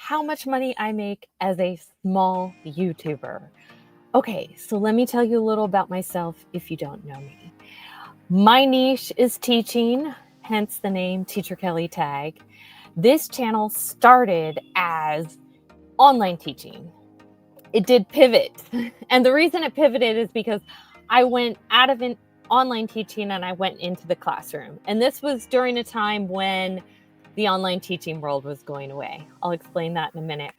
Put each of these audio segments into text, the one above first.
how much money I make as a small YouTuber. Okay, so let me tell you a little about myself if you don't know me. My niche is teaching, hence the name Teacher Kelly Tag. This channel started as online teaching. It did pivot. And the reason it pivoted is because I went out of online teaching and I went into the classroom. And this was during a time when the online teaching world was going away. I'll explain that in a minute.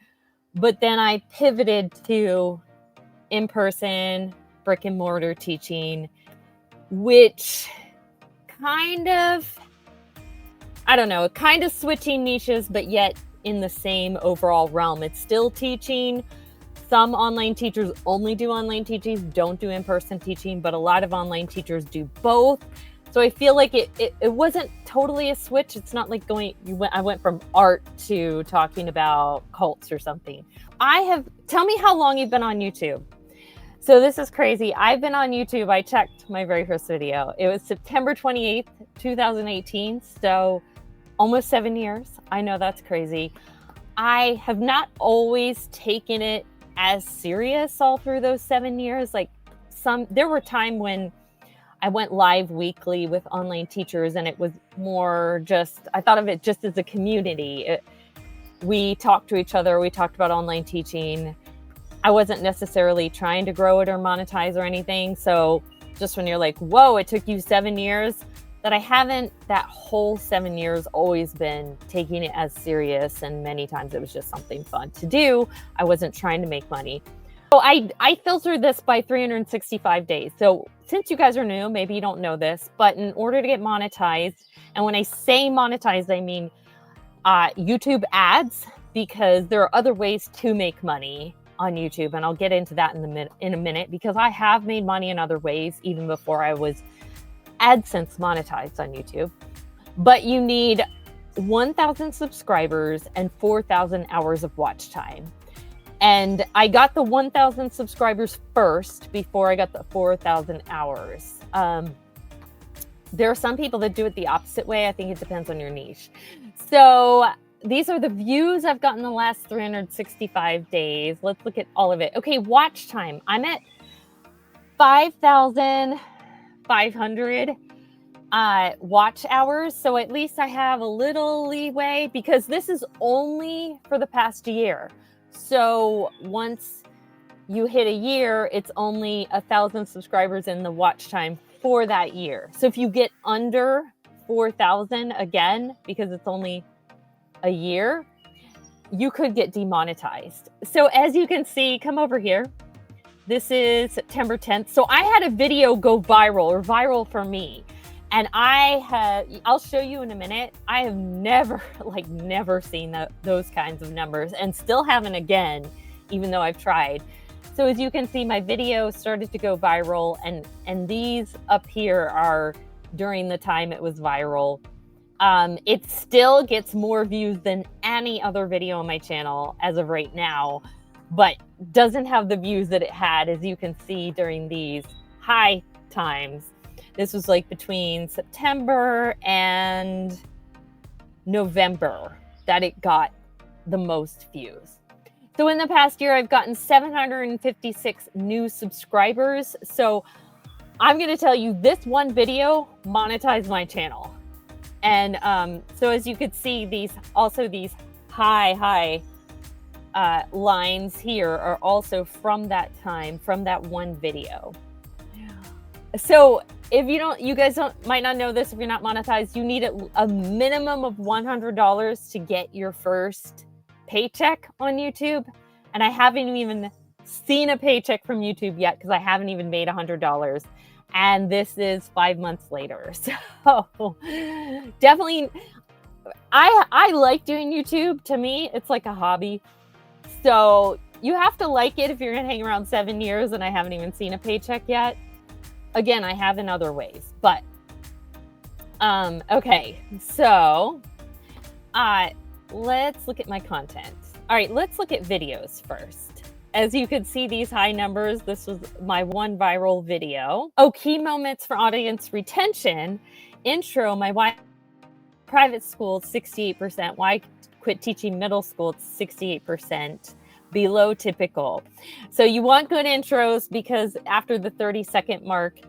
But then I pivoted to in-person, brick and mortar teaching, which kind of switching niches, but yet in the same overall realm. It's still teaching. Some online teachers only do online teaching, don't do in-person teaching, but a lot of online teachers do both. So I feel like it wasn't totally a switch. It's not like I went from art to talking about cults or something. Tell me how long you've been on YouTube. So this is crazy. I've been on YouTube. I checked my very first video. It was September 28th, 2018. So almost 7 years. I know that's crazy. I have not always taken it as serious all through those 7 years. There were times when I went live weekly with online teachers and it was more I thought of it just as a community. We talked to each other. We talked about online teaching. I wasn't necessarily trying to grow it or monetize or anything. So just when you're like, whoa, it took you 7 years, that I haven't that whole 7 years always been taking it as serious. And many times it was just something fun to do. I wasn't trying to make money. So I filtered this by 365 days. So since you guys are new, maybe you don't know this, but in order to get monetized, and when I say monetized, I mean YouTube ads, because there are other ways to make money on YouTube. And I'll get into that in a minute, because I have made money in other ways, even before I was AdSense monetized on YouTube. But you need 1,000 subscribers and 4,000 hours of watch time. And I got the 1,000 subscribers first before I got the 4,000 hours. There are some people that do it the opposite way. I think it depends on your niche. So these are the views I've gotten the last 365 days. Let's look at all of it. Okay, watch time. I'm at 5,500 watch hours. So at least I have a little leeway, because this is only for the past year. So once you hit a year, it's only 1,000 subscribers in the watch time for that year. So if you get under 4,000 again, because it's only a year, you could get demonetized. So as you can see, come over here. This is September 10th. So I had a video go viral for me. And I'll show you in a minute. I have never seen those kinds of numbers, and still haven't again, even though I've tried. So as you can see, my video started to go viral, and these up here are during the time it was viral. It still gets more views than any other video on my channel as of right now, but doesn't have the views that it had, as you can see, during these high times. This was like between September and November that it got the most views. So in the past year, I've gotten 756 new subscribers. So I'm going to tell you, this one video monetized my channel. And so as you could see, these high lines here are also from that time, from that one video. So if you guys might not know this, if you're not monetized, you need a minimum of $100 to get your first paycheck on YouTube. And I haven't even seen a paycheck from YouTube yet, because I haven't even made $100. And this is 5 months later. So definitely, I like doing YouTube. To me, it's like a hobby. So you have to like it if you're gonna hang around 7 years and I haven't even seen a paycheck yet. Again, I have in other ways, but okay, so let's look at my content. All right, let's look at videos first. As you can see, these high numbers, this was my one viral video. Oh, key moments for audience retention. Intro, my why private school, 68%. Why quit teaching middle school, it's 68%, below typical. So you want good intros, because after the 30-second mark,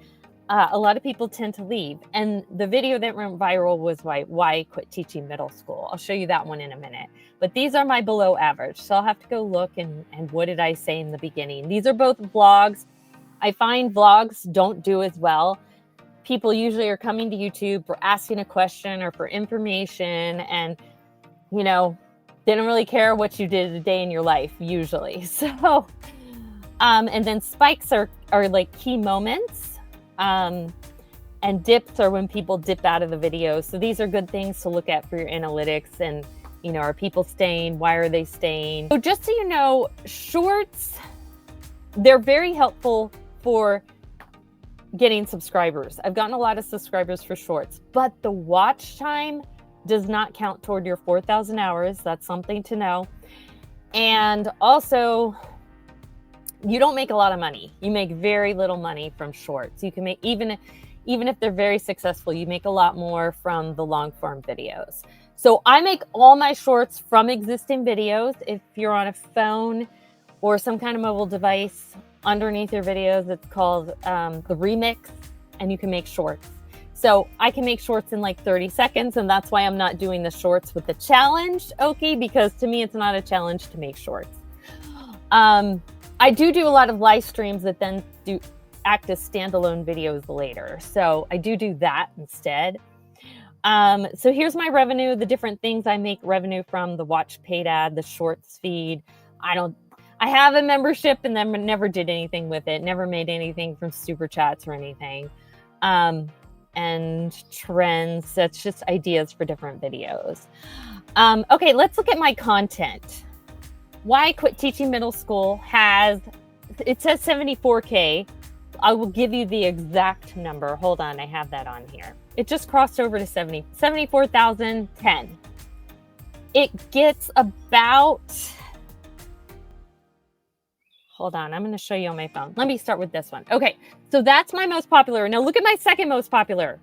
a lot of people tend to leave. And the video that went viral was why quit teaching middle school. I'll show you that one in a minute. But these are my below average. So I'll have to go look and what did I say in the beginning? These are both vlogs. I find vlogs don't do as well. People usually are coming to YouTube for asking a question or for information, and, you know, they don't really care what you did a day in your life usually. So, and then spikes are like key moments. And dips are when people dip out of the video. So these are good things to look at for your analytics, and, you know, are people staying? Why are they staying? So just so you know, shorts, they're very helpful for getting subscribers. I've gotten a lot of subscribers for shorts, but the watch time does not count toward your 4,000 hours. That's something to know. And also, you don't make a lot of money. You make very little money from shorts. You can make, even if they're very successful, you make a lot more from the long form videos. So I make all my shorts from existing videos. If you're on a phone or some kind of mobile device, underneath your videos, it's called the remix, and you can make shorts. So I can make shorts in like 30 seconds, and that's why I'm not doing the shorts with the challenge, okay? Because to me, it's not a challenge to make shorts. I do a lot of live streams that then act as standalone videos later. So I do that instead. So here's my revenue, the different things I make revenue from: the watch paid ad, the shorts feed. I have a membership and then never did anything with it. Never made anything from super chats or anything. And trends, that's just ideas for different videos. Okay, let's look at my content. Why Quit Teaching Middle School it says 74K. I will give you the exact number. Hold on, I have that on here. It just crossed over to 74,010. It gets about, hold on, I'm going to show you on my phone. Let me start with this one. Okay, so that's my most popular. Now look at my second most popular,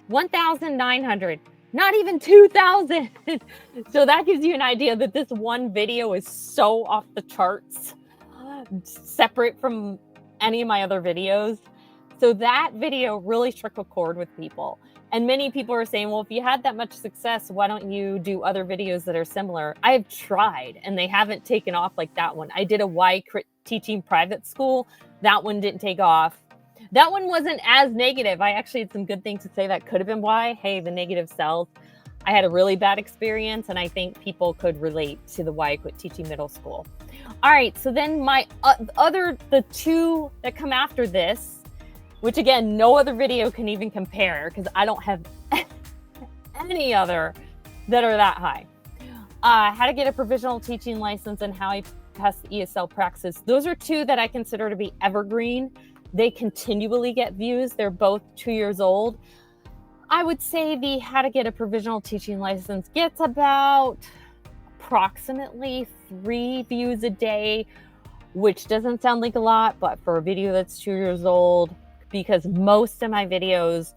1,900. Not even 2,000. So that gives you an idea that this one video is so off the charts, separate from any of my other videos. So that video really struck a chord with people. And many people are saying, well, if you had that much success, why don't you do other videos that are similar? I have tried, and they haven't taken off like that one. I did a Why Quit Teaching Private School. That one didn't take off. That one wasn't as negative. I actually had some good things to say that could have been why. Hey, the negative sells. I had a really bad experience, and I think people could relate to the Why I Quit Teaching Middle School. All right, so then my the two that come after this, which again, no other video can even compare because I don't have any other that are that high. How to get a provisional teaching license and how I passed the ESL praxis. Those are two that I consider to be evergreen. They continually get views. They're both 2 years old. I would say the how to get a provisional teaching license gets about approximately 3 views a day, which doesn't sound like a lot, but for a video that's 2 years old, because most of my videos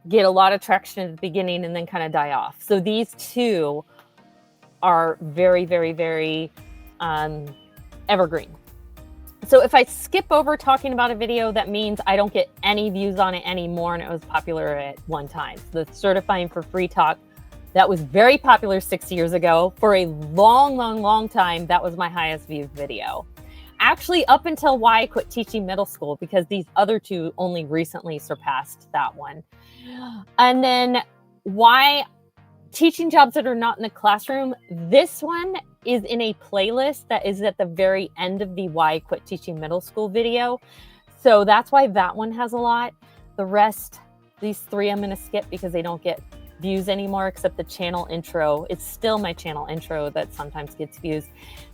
get a lot of traction at the beginning and then kind of die off. So these two are very, very, very evergreen. So if I skip over talking about a video, that means I don't get any views on it anymore, and it was popular at one time. So the Certifying for Free Talk, that was very popular 6 years ago. For a long, long, long time, that was my highest viewed video. Actually, up until Why I Quit Teaching Middle School, because these other two only recently surpassed that one. And then Why Teaching Jobs That Are Not in the Classroom. This one is in a playlist that is at the very end of the Why I Quit Teaching Middle School video. So that's why that one has a lot. The rest, these three, I'm going to skip because they don't get views anymore, except the channel intro. It's still my channel intro that sometimes gets views.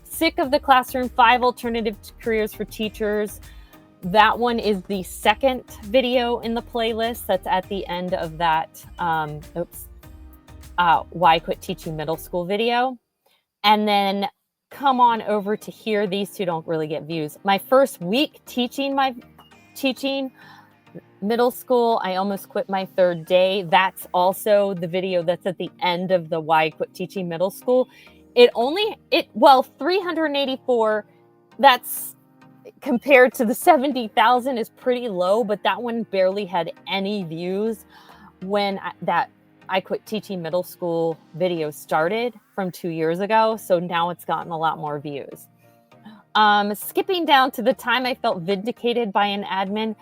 Sick of the Classroom, 5 Alternative Careers for Teachers. That one is the second video in the playlist that's at the end of that Why I Quit Teaching Middle School video. And then come on over to here. These two don't really get views. My first week teaching middle school, I almost quit my third day. That's also the video that's at the end of the Why I Quit Teaching Middle School. well, 384, that's compared to the 70,000 is pretty low, but that one barely had any views when that I Quit Teaching Middle School video started from 2 years ago. So now it's gotten a lot more views. Skipping down to the time I felt vindicated by an admin,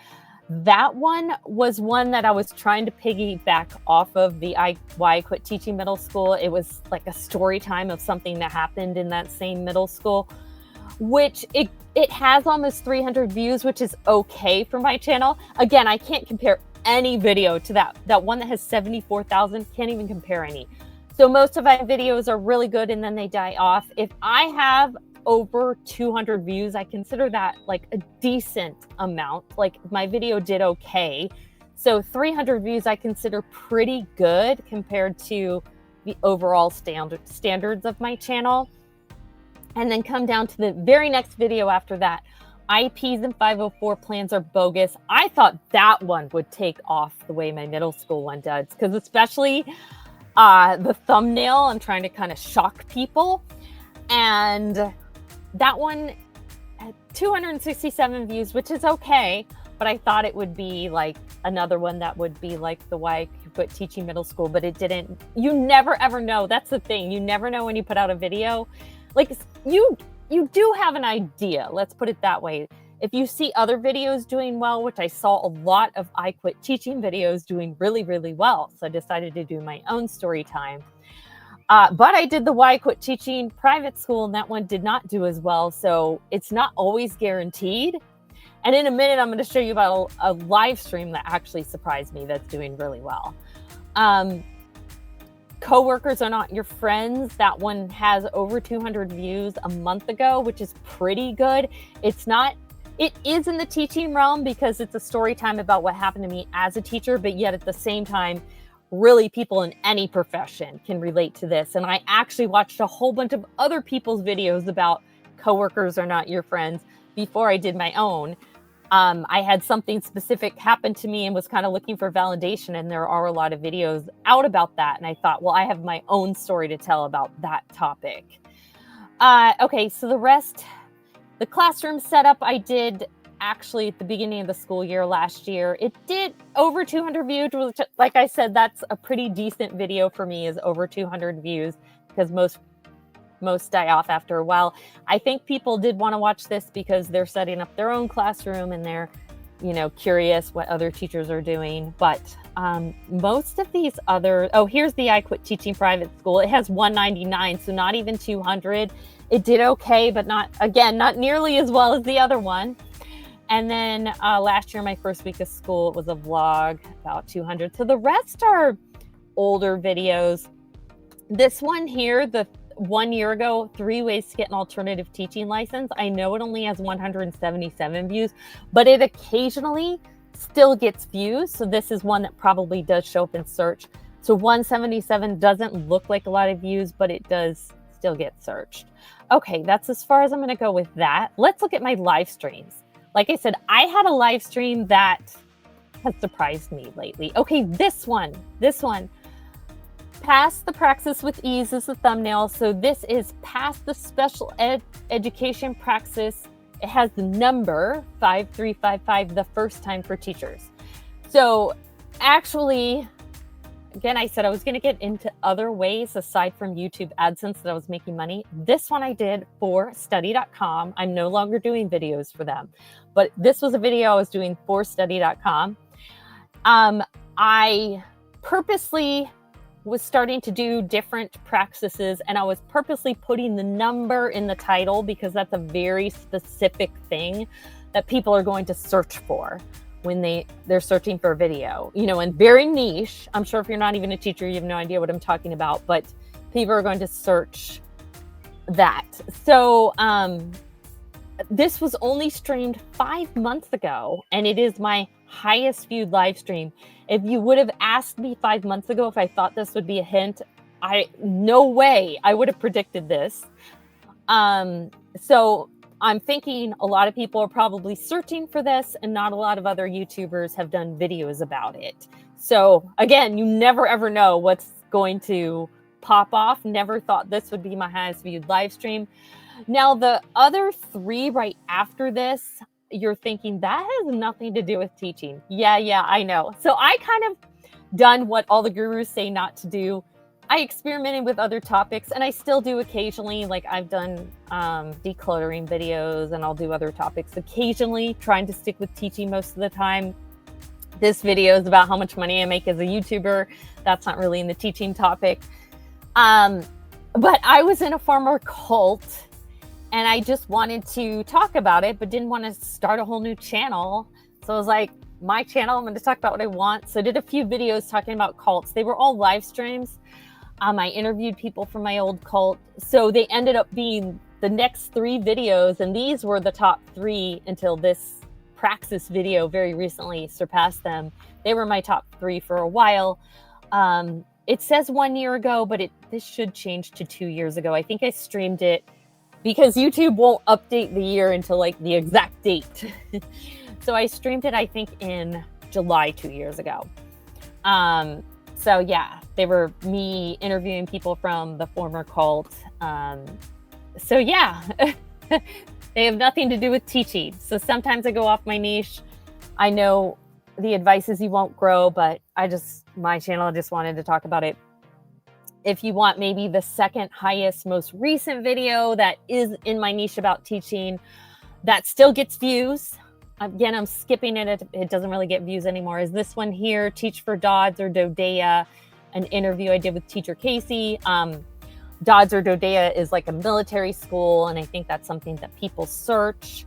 that one was one that I was trying to piggyback off of the Why I Quit Teaching Middle School. It was like a story time of something that happened in that same middle school, which it has almost 300 views, which is okay for my channel. Again, I can't compare any video to that one that has 74,000. Can't even compare any. So most of my videos are really good and then they die off. If I have over 200 views, I consider that like a decent amount. Like my video did okay. So 300 views I consider pretty good compared to the overall standards of my channel. And then come down to the very next video after that. IEPs and 504 plans are bogus. I thought that one would take off the way my middle school one does, because especially the thumbnail, I'm trying to kind of shock people. And that one had 267 views, which is okay, but I thought it would be like another one that would be like the Why I Quit Teaching Middle School, but it didn't. You never ever know. That's the thing. You never know when you put out a video. Like you do have an idea, let's put it that way. If you see other videos doing well, which I saw a lot of I Quit Teaching videos doing really, really well. So I decided to do my own story time. But I did the Why I Quit Teaching private school, and that one did not do as well. So it's not always guaranteed. And in a minute, I'm going to show you about a live stream that actually surprised me that's doing really well. Coworkers Are Not Your Friends. That one has over 200 views a month ago, which is pretty good. It is in the teaching realm because it's a story time about what happened to me as a teacher, but yet at the same time, really people in any profession can relate to this. And I actually watched a whole bunch of other people's videos about coworkers are not your friends before I did my own. I had something specific happen to me and was kind of looking for validation, and there are a lot of videos out about that. And I thought, well, I have my own story to tell about that topic. Okay, so the rest, the classroom setup I did actually at the beginning of the school year last year. It did over 200 views, which, like I said, that's a pretty decent video for me, is over 200 views, because most die off after a while. I think people did want to watch this because they're setting up their own classroom and they're, curious what other teachers are doing. But most of these other, here's the I Quit Teaching private school. It has 199, so not even 200. It did okay, but not nearly as well as the other one. And then last year, my first week of school, it was a vlog, about 200. So the rest are older videos. This one here, the 1 year ago, 3 ways to get an alternative teaching license. I know it only has 177 views, but it occasionally still gets views. So this is one that probably does show up in search. So 177 doesn't look like a lot of views, but it does still get searched. Okay, that's as far as I'm going to go with that. Let's look at my live streams. Like I said, I had a live stream that has surprised me lately. Okay, this one. Pass the Praxis with Ease is the thumbnail. So this is Pass the Special Education Praxis. It has the number 5355, the first time for teachers. So actually, again, I said I was going to get into other ways aside from YouTube AdSense that I was making money. This one I did for study.com. I'm no longer doing videos for them, but this was a video I was doing for study.com. I purposely was starting to do different practices, and I was purposely putting the number in the title because that's a very specific thing that people are going to search for when they're searching for a video, and very niche. I'm sure if you're not even a teacher, you have no idea what I'm talking about, but people are going to search that. So this was only streamed 5 months ago, and it is my highest viewed live stream. If you would have asked me 5 months ago if I thought this would be a hint, no way I would have predicted this. So I'm thinking a lot of people are probably searching for this, and not a lot of other YouTubers have done videos about it. So again, you never ever know what's going to pop off. Never thought this would be my highest viewed live stream. Now, the other 3 right after this, you're thinking that has nothing to do with teaching. Yeah, I know. So I kind of done what all the gurus say not to do. I experimented with other topics, and I still do occasionally. Like I've done decluttering videos, and I'll do other topics occasionally, trying to stick with teaching most of the time. This video is about how much money I make as a YouTuber. That's not really in the teaching topic. But I was in a former cult, and I just wanted to talk about it, but didn't want to start a whole new channel. So I was like, my channel, I'm going to talk about what I want. So I did a few videos talking about cults. They were all live streams. I interviewed people from my old cult. So they ended up being the next 3 videos, and these were the top 3 until this Praxis video very recently surpassed them. They were my top 3 for a while. It says 1 year ago, but this should change to 2 years ago. I think I streamed it because YouTube won't update the year until like the exact date. So I streamed it, I think, in July 2 years ago. So yeah, they were me interviewing people from the former cult. So yeah, they have nothing to do with teaching. So sometimes I go off my niche. I know the advice is you won't grow, but my channel just wanted to talk about it. If you want maybe the second highest, most recent video that is in my niche about teaching, that still gets views. Again, I'm skipping it. It doesn't really get views anymore. Is this one here, Teach for Dodds or Dodea, an interview I did with teacher Casey. Dodds or Dodea is like a military school, and I think that's something that people search.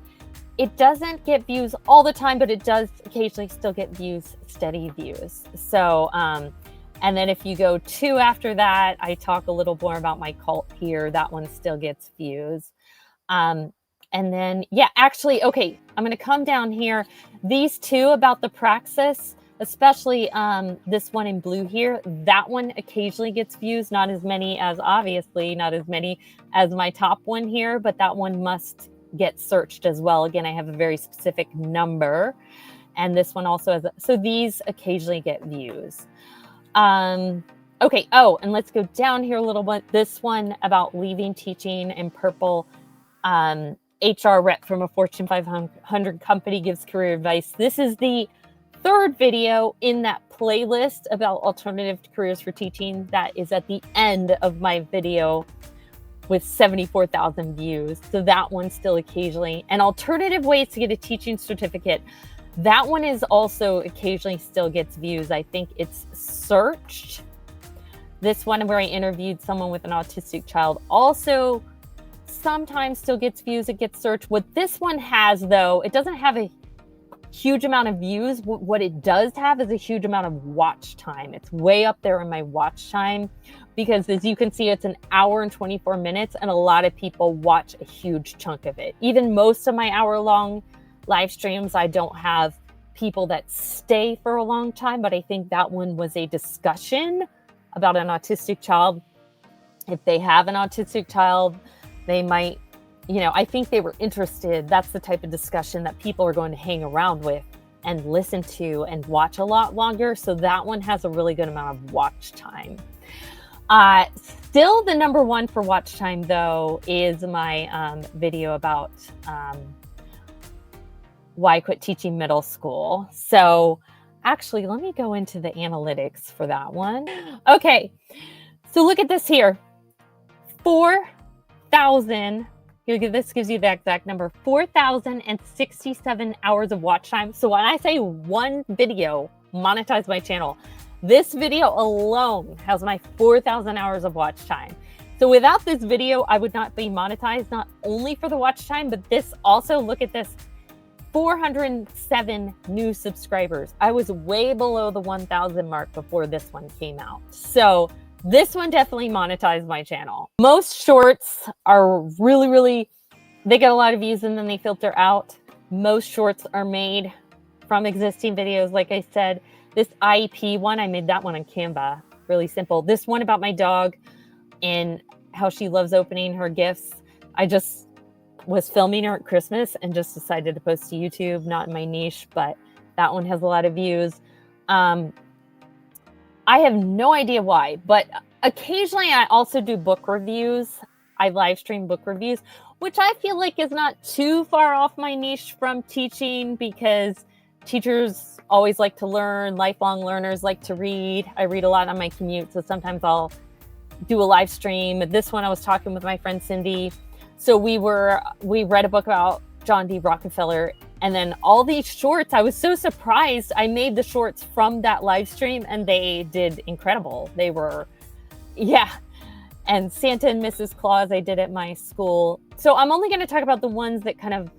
It doesn't get views all the time, but it does occasionally still get views, steady views. So, and then if you go 2 after that, I talk a little more about my cult here. That one still gets views. And then, yeah, actually, okay, I'm going to come down here. These 2 about the Praxis, especially this one in blue here, that one occasionally gets views, not as many as, obviously, not as many as my top one here, but that one must get searched as well. Again, I have a very specific number, and this one also has, so these occasionally get views. Okay, oh, and let's go down here a little bit. This one about leaving teaching in purple, HR rep from a Fortune 500 company gives career advice. This is the 3rd video in that playlist about alternative careers for teaching that is at the end of my video with 74,000 views. So that one still occasionally, and alternative ways to get a teaching certificate. That one is also occasionally still gets views. I think it's searched. This one where I interviewed someone with an autistic child also sometimes still gets views. It gets searched. What this one has, though, it doesn't have a huge amount of views. What it does have is a huge amount of watch time. It's way up there in my watch time because, as you can see, it's an hour and 24 minutes, and a lot of people watch a huge chunk of it. Even most of my hour-long live streams, I don't have people that stay for a long time, but I think that one was a discussion about an autistic child. If they have an autistic child, they might, I think they were interested. That's the type of discussion that people are going to hang around with and listen to and watch a lot longer. So that one has a really good amount of watch time. Still the number 1 for watch time, though, is my video about why I quit teaching middle school. So actually, let me go into the analytics for that one. Okay, so look at this here. 4,000, this gives you the exact number, 4,067 hours of watch time. So when I say one video monetized my channel, this video alone has my 4,000 hours of watch time. So without this video, I would not be monetized, not only for the watch time, but this also, look at this, 407 new subscribers. I was way below the 1,000 mark before this one came out. So this one definitely monetized my channel. Most shorts are really, they get a lot of views and then they filter out. Most shorts are made from existing videos. Like I said, this IEP one, I made that one on Canva. Really simple. This one about my dog and how she loves opening her gifts. I just was filming her at Christmas and just decided to post to YouTube, not in my niche, but that one has a lot of views. I have no idea why, but Occasionally, I also do book reviews. I live stream book reviews, which I feel like is not too far off my niche from teaching, because teachers always like to learn, lifelong learners like to read. I read a lot on my commute, so sometimes I'll do a live stream. This one I was talking with my friend Cindy. So we read a book about John D. Rockefeller, and then all these shorts, I was so surprised. I made the shorts from that live stream and they did incredible. They were, yeah. And Santa and Mrs. Claus I did at my school. So I'm only going to talk about the ones that kind of,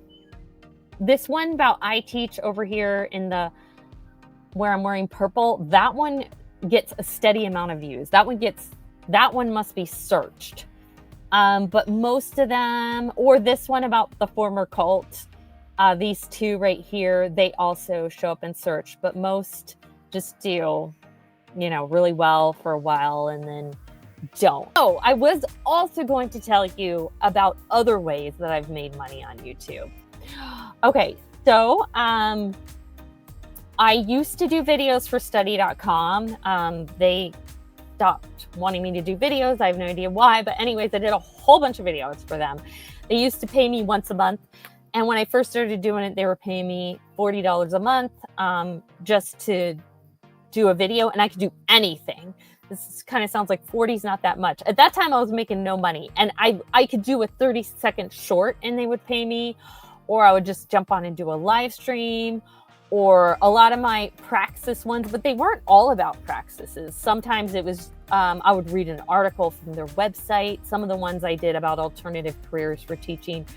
this one about I Teach over here in the, where I'm wearing purple, that one gets a steady amount of views. That one must be searched. But most of them, or this one about the former cult, these two right here, they also show up in search, but most just do, really well for a while and then don't. Oh, I was also going to tell you about other ways that I've made money on YouTube. Okay, so I used to do videos for study.com. They stopped wanting me to do videos. I have no idea why, but anyways, I did a whole bunch of videos for them. They used to pay me once a month. And when I first started doing it, they were paying me $40 a month just to do a video, and I could do anything. This kind of sounds like 40 is not that much. At that time, I was making no money, and I could do a 30-second short and they would pay me, or I would just jump on and do a live stream, or a lot of my praxis ones, but they weren't all about praxises. Sometimes it was, I would read an article from their website. Some of the ones I did about alternative careers for teaching.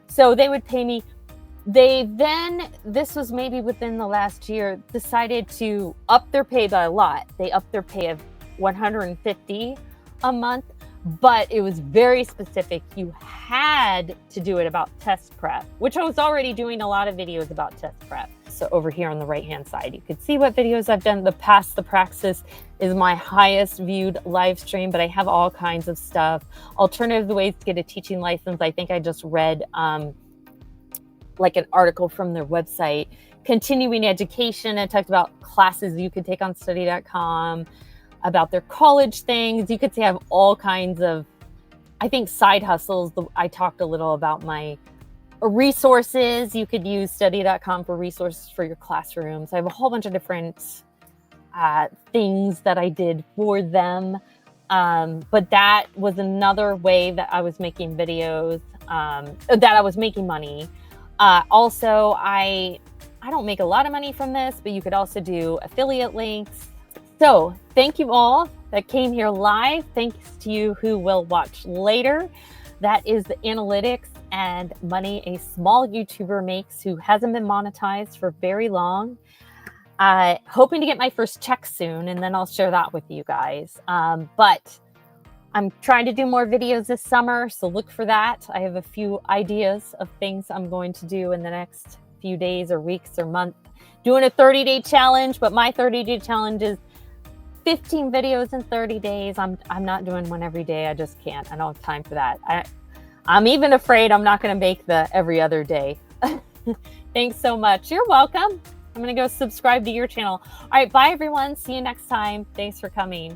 So they would pay me. They then, this was maybe within the last year, decided to up their pay by a lot. They upped their pay of $150 a month, but it was very specific. You had to do it about test prep, which I was already doing a lot of videos about test prep. So over here on the right-hand side, you could see what videos I've done. The Praxis is my highest viewed live stream, but I have all kinds of stuff. Alternative ways to get a teaching license. I think I just read like an article from their website. Continuing education, it talked about classes you could take on study.com, about their college things. You could see I have all kinds of, I think, side hustles. I talked a little about my resources. You could use study.com for resources for your classrooms. I have a whole bunch of different things that I did for them. But that was another way that I was making videos, that I was making money. Also, I don't make a lot of money from this, but you could also do affiliate links. So thank you all that came here live. Thanks to you who will watch later. That is the analytics and money a small YouTuber makes who hasn't been monetized for very long. Hoping to get my first check soon, and then I'll share that with you guys. But I'm trying to do more videos this summer, so look for that. I have a few ideas of things I'm going to do in the next few days or weeks or month. Doing a 30-day challenge, but my 30-day challenge is 15 videos in 30 days. I'm not doing one every day. I just can't. I don't have time for that. I'm even afraid I'm not going to make the every other day. Thanks so much. You're welcome. I'm going to go subscribe to your channel. All right. Bye, everyone. See you next time. Thanks for coming.